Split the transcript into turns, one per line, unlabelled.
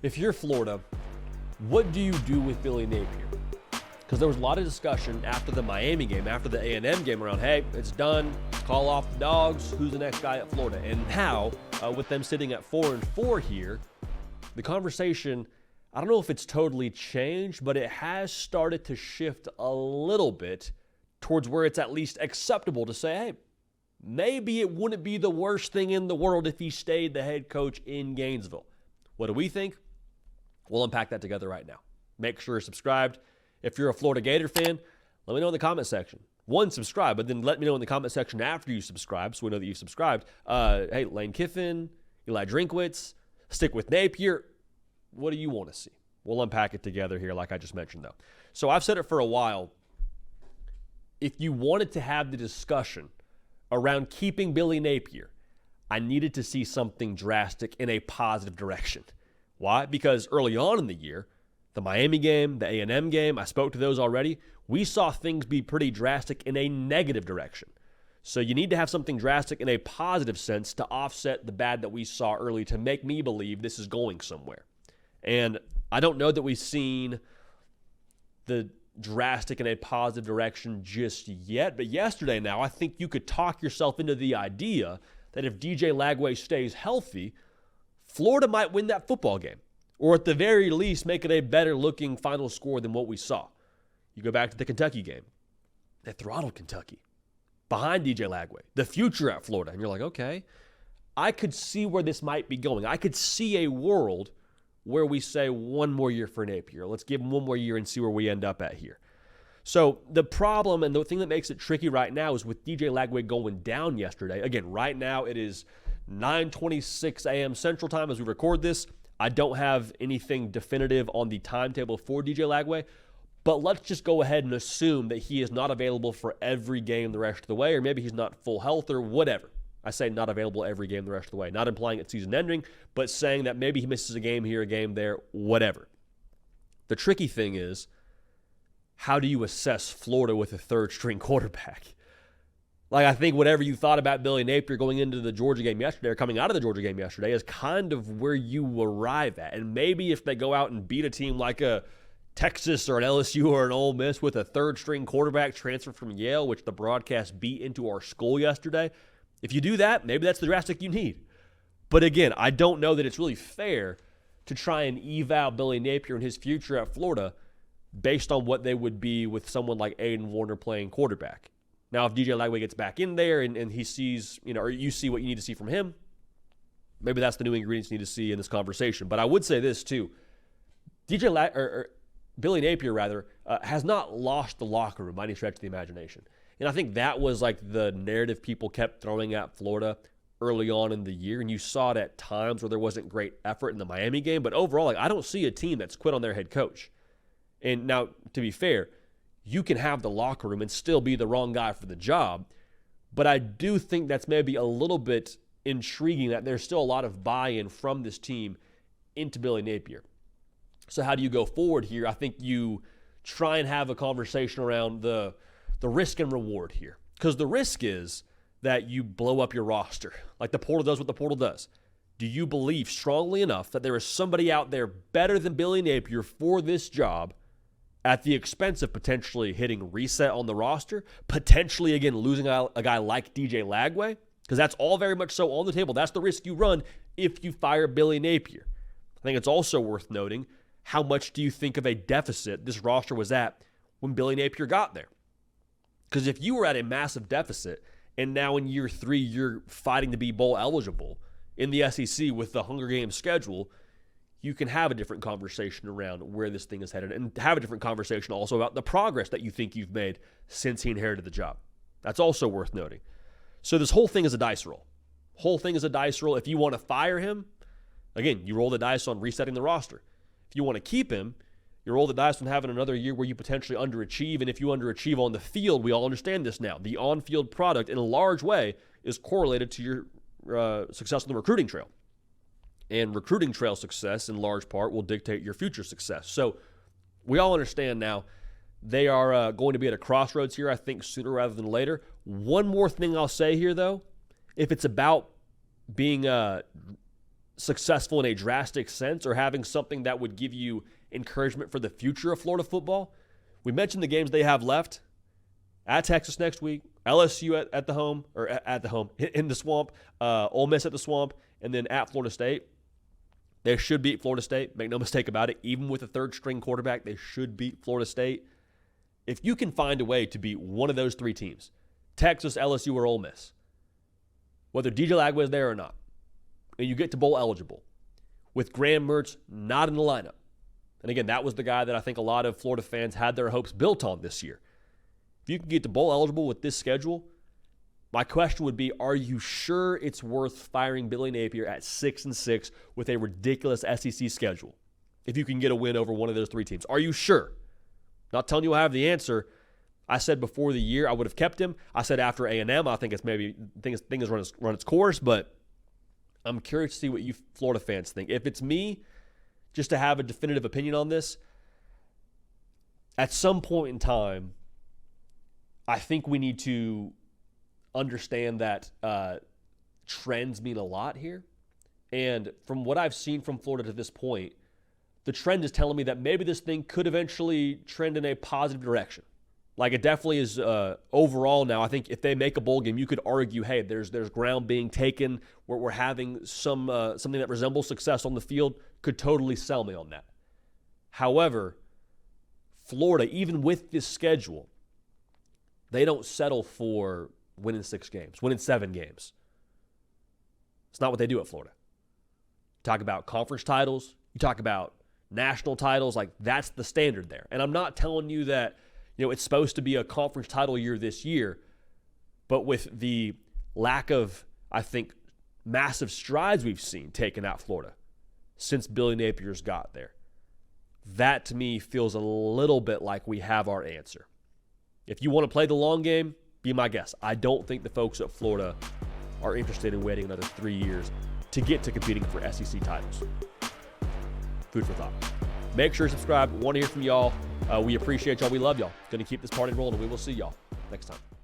If you're Florida, what do you do with Billy Napier? Because there was a lot of discussion after the Miami game, after the A&M game around, hey, it's done, call off the Dogs, who's the next guy at Florida? And now, with them sitting at 4-4 here, the conversation, I don't know if it's totally changed, but it has started to shift a little bit towards where it's at least acceptable to say, hey, maybe it wouldn't be the worst thing in the world if he stayed the head coach in Gainesville. What do we think? We'll unpack that together right now. Make sure you're subscribed. If you're a Florida Gator fan, let me know in the comment section. One, subscribe, but then let me know in the comment section after you subscribe so we know that you've subscribed. Hey, Lane Kiffin, Eli Drinkwitz, stick with Napier. What do you want to see? We'll unpack it together here like I just mentioned, though. So I've said it for a while. If you wanted to have the discussion around keeping Billy Napier, I needed to see something drastic in a positive direction. Why? Because early on in the year, the Miami game, the A&M game, I spoke to those already, we saw things be pretty drastic in a negative direction. So you need to have something drastic in a positive sense to offset the bad that we saw early to make me believe this is going somewhere. And I don't know that we've seen the drastic in a positive direction just yet, but yesterday now, I think you could talk yourself into the idea that if DJ Lagway stays healthy, Florida might win that football game, or at the very least make it a better-looking final score than what we saw. You go back to the Kentucky game. They throttled Kentucky behind DJ Lagway, the future at Florida. And you're like, okay, I could see where this might be going. I could see a world where we say one more year for Napier. Let's give him one more year and see where we end up at here. So the problem and the thing that makes it tricky right now is with DJ Lagway going down yesterday. Again, right now it is 9:26 a.m. Central Time as we record this. I don't have anything definitive on the timetable for DJ Lagway, but let's just go ahead and assume that he is not available for every game the rest of the way, or maybe he's not full health or whatever. I say not available every game the rest of the way, not implying it's season ending, but saying that maybe he misses a game here, a game there, whatever. The tricky thing is, how do you assess Florida with a third-string quarterback? Like, I think whatever you thought about Billy Napier going into the Georgia game yesterday or coming out of the Georgia game yesterday is kind of where you arrive at. And maybe if they go out and beat a team like a Texas or an LSU or an Ole Miss with a third-string quarterback transferred from Yale, which the broadcast beat into our school yesterday, if you do that, maybe that's the drastic you need. But again, I don't know that it's really fair to try and eval Billy Napier and his future at Florida based on what they would be with someone like Aiden Warner playing quarterback. Now, if DJ Lagway gets back in there and he sees, or you see what you need to see from him, maybe that's the new ingredients you need to see in this conversation. But I would say this too: Billy Napier has not lost the locker room by any stretch of the imagination. And I think that was like the narrative people kept throwing at Florida early on in the year. And you saw it at times where there wasn't great effort in the Miami game. But overall, I don't see a team that's quit on their head coach. And now, to be fair, you can have the locker room and still be the wrong guy for the job. But I do think that's maybe a little bit intriguing that there's still a lot of buy-in from this team into Billy Napier. So how do you go forward here? I think you try and have a conversation around the risk and reward here. Because the risk is that you blow up your roster, like the portal does what the portal does. Do you believe strongly enough that there is somebody out there better than Billy Napier for this job at the expense of potentially hitting reset on the roster, potentially, again, losing a guy like DJ Lagway? Because that's all very much so on the table. That's the risk you run if you fire Billy Napier. I think it's also worth noting, how much do you think of a deficit this roster was at when Billy Napier got there? Because if you were at a massive deficit and now in year 3 you're fighting to be bowl eligible in the SEC with the Hunger Games schedule, you can have a different conversation around where this thing is headed and have a different conversation also about the progress that you think you've made since he inherited the job. That's also worth noting. So this whole thing is a dice roll. Whole thing is a dice roll. If you want to fire him, again, you roll the dice on resetting the roster. If you want to keep him, you roll the dice on having another year where you potentially underachieve. And if you underachieve on the field, we all understand this now. The on-field product, in a large way, is correlated to your success on the recruiting trail. And recruiting trail success, in large part, will dictate your future success. So we all understand now they are going to be at a crossroads here, I think, sooner rather than later. One more thing I'll say here, though. If it's about being successful in a drastic sense or having something that would give you encouragement for the future of Florida football. We mentioned the games they have left. At Texas next week, LSU at the home, in the Swamp, Ole Miss at the Swamp, and then at Florida State. They should beat Florida State. Make no mistake about it. Even with a third-string quarterback, they should beat Florida State. If you can find a way to beat one of those three teams, Texas, LSU, or Ole Miss, whether DJ Lagway is there or not, and you get to bowl eligible, with Graham Mertz not in the lineup, and again, that was the guy that I think a lot of Florida fans had their hopes built on this year. If you can get to bowl eligible with this schedule, my question would be, are you sure it's worth firing Billy Napier at 6-6 with a ridiculous SEC schedule? If you can get a win over one of those three teams. Are you sure? Not telling you I have the answer. I said before the year I would have kept him. I said after A&M, I think it's maybe things run its course, but I'm curious to see what you Florida fans think. If it's me, just to have a definitive opinion on this, at some point in time, I think we need to understand that trends mean a lot here. And from what I've seen from Florida to this point, the trend is telling me that maybe this thing could eventually trend in a positive direction. Like it definitely is overall now. I think if they make a bowl game, you could argue, hey, there's ground being taken where we're having something that resembles success on the field. Could totally sell me on that. However, Florida, even with this schedule, they don't settle for winning 6 games, winning 7 games. It's not what they do at Florida. You talk about conference titles, you talk about national titles, like that's the standard there. And I'm not telling you that, it's supposed to be a conference title year this year, but with the lack of, I think, massive strides we've seen taken out Florida since Billy Napier's got there, that to me feels a little bit like we have our answer. If you want to play the long game, be my guest. I don't think the folks at Florida are interested in waiting another 3 years to get to competing for SEC titles. Food for thought. Make sure to subscribe. Want to hear from y'all. We appreciate y'all. We love y'all. Going to keep this party rolling, and we will see y'all next time.